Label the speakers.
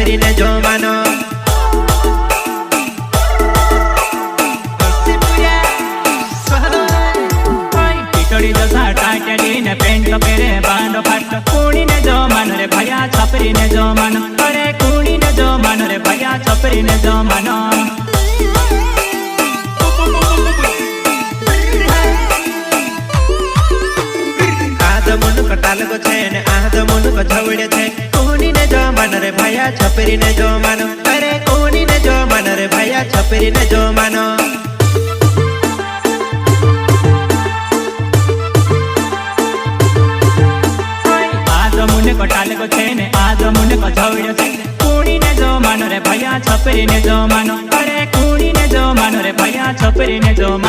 Speaker 1: छपरी ने जो मानो
Speaker 2: टीटड़ी जसा टाटली ने पेंट पेरे बांडो फाट कूड़ी ने जो मानो रे भैया छपरी ने जो मानो अरे कूड़ी ने जो मानो रे भैया छपरी ने जो मानो
Speaker 1: तालगो छे ने आदो मुनुको झवड़े छे कोनी ने जो मानो रे भैया छपरी ने जो मानो अरे कोनी ने जो मानो रे भैया छपरी ने जो मानो
Speaker 2: आदो मुनुको तालगो छे ने आदो मुनुको झवड़े छे कोनी ने जो मानो रे भैया छपरी ने जो मानो अरे कोनी ने जो मानो रे भैया छपरी ने जो मानो।